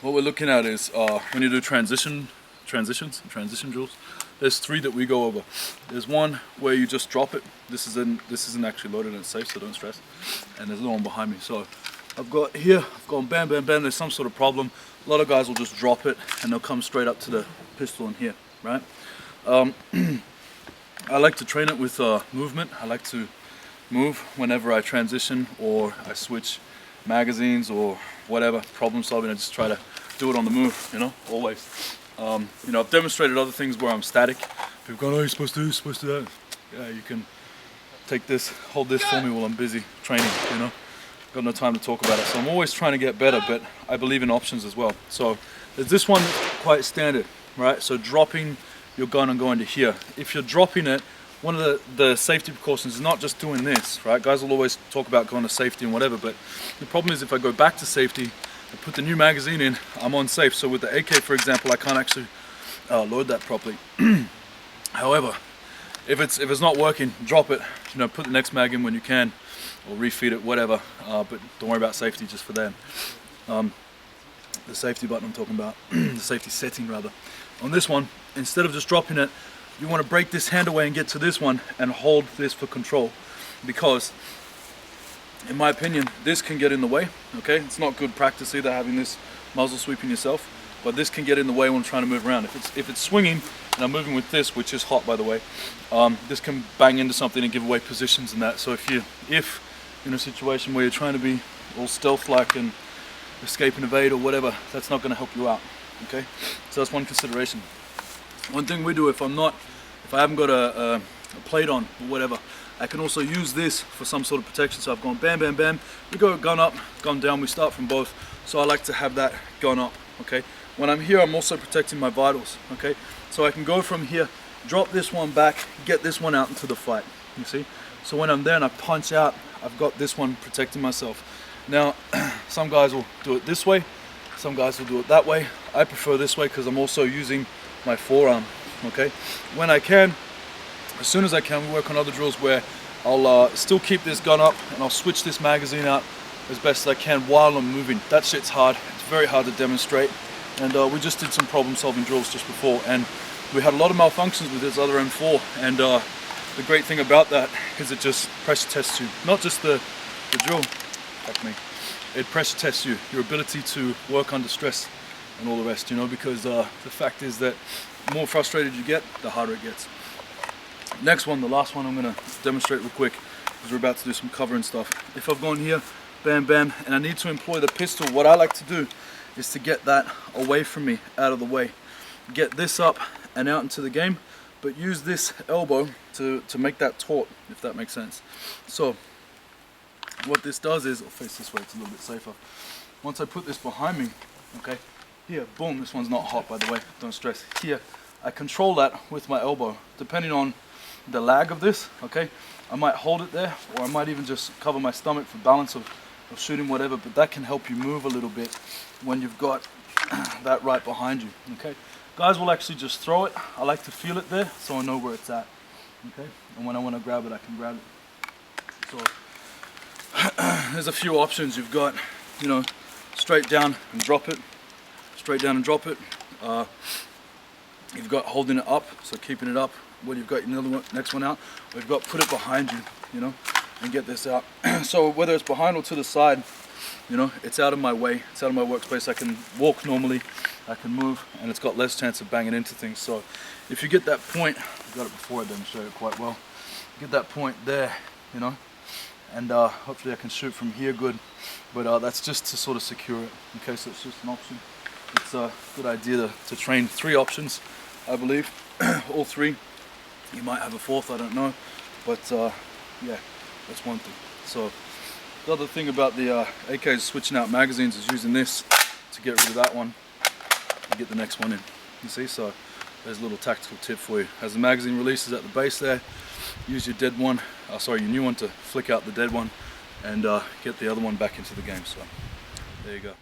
what we're looking at is when you do transition drills, there's 3 that we go over. There's one where you just drop it. This isn't actually loaded and it's safe, so don't stress. And there's no one behind me. So I've got here, I've gone bam, bam, bam. There's some sort of problem. A lot of guys will just drop it and they'll come straight up to the pistol in here, right? I like to train it with movement. I like to move whenever I transition or I switch magazines or whatever, problem solving. I just try to do it on the move, you know, always. You know, I've demonstrated other things where I'm static. People go, oh, you're supposed to do this, supposed to do that. Yeah, you can take this, hold this for me while I'm busy training, you know. Got no time to talk about it. So I'm always trying to get better, but I believe in options as well. So there's this one that's quite standard, right? So dropping your gun and going to here. If you're dropping it, one of the safety precautions is not just doing this, right? Guys will always talk about going to safety and whatever, but the problem is if I go back to safety, I put the new magazine in, I'm on safe. So with the AK, for example, I can't actually load that properly. However, if it's not working, drop it. You know, put the next mag in when you can, or refeed it, whatever. But don't worry about safety just for them. The safety button I'm talking about, the safety setting rather. On this one, instead of just dropping it, you want to break this hand away and get to this one and hold this for control, because in my opinion this can get in the way. Okay, it's not good practice either having this muzzle sweeping yourself, but this can get in the way when I'm trying to move around. If it's swinging and I'm moving with this, which is hot by the way, this can bang into something and give away positions and that. So if in a situation where you're trying to be all stealth like and escape and evade or whatever, that's not going to help you out. Okay, so that's one consideration. One thing we do, if I haven't got a plate on or whatever, I can also use this for some sort of protection. So I've gone bam, bam, bam. We go gun up, gun down. We start from both. So I like to have that gun up. Okay. When I'm here, I'm also protecting my vitals. Okay. So I can go from here, drop this one back, get this one out into the fight. You see. So when I'm there and I punch out, I've got this one protecting myself. Now, some guys will do it this way. Some guys will do it that way. I prefer this way because I'm also using my forearm. Okay. When I can, as soon as I can, we work on other drills where I'll still keep this gun up and I'll switch this magazine out as best as I can while I'm moving. That shit's hard. It's very hard to demonstrate. And we just did some problem solving drills just before, and we had a lot of malfunctions with this other M4. And the great thing about that is it just pressure tests you. Not just the drill, fuck me. It pressure tests you, your ability to work under stress and all the rest, you know, because the fact is that the more frustrated you get, the harder it gets. Next one, the last one I'm going to demonstrate real quick, because we're about to do some cover and stuff. If I've gone here, bam, bam, and I need to employ the pistol, what I like to do is to get that away from me, out of the way. Get this up and out into the game, but use this elbow to make that taut, if that makes sense. So what this does is, I'll face this way, it's a little bit safer. Once I put this behind me, okay, here, boom, this one's not hot by the way, don't stress. Here, I control that with my elbow, depending on the lag of this, okay? I might hold it there, or I might even just cover my stomach for balance of shooting whatever, but that can help you move a little bit when you've got that right behind you, okay? Guys will actually just throw it. I like to feel it there, so I know where it's at, okay? And when I want to grab it, I can grab it. So there's a few options. You've got, you know, straight down and drop it, straight down and drop it. You've got holding it up, so keeping it up when you've got another one, next one out. Or you've got put it behind you, you know, and get this out. So whether it's behind or to the side, you know, it's out of my way, it's out of my workspace. I can walk normally, I can move, and it's got less chance of banging into things. So if you get that point, I've got it before, I demonstrated it quite well. Get that point there, you know, and hopefully I can shoot from here good. But that's just to sort of secure it. Okay, so it's just an option. It's a good idea to train 3 options, I believe. All 3. You might have a 4th, I don't know. But yeah, that's one thing. So the other thing about the AKs switching out magazines is using this to get rid of that one and get the next one in. You see, so there's a little tactical tip for you. As the magazine releases at the base there, use your dead one, your new one, to flick out the dead one and get the other one back into the game. So there you go.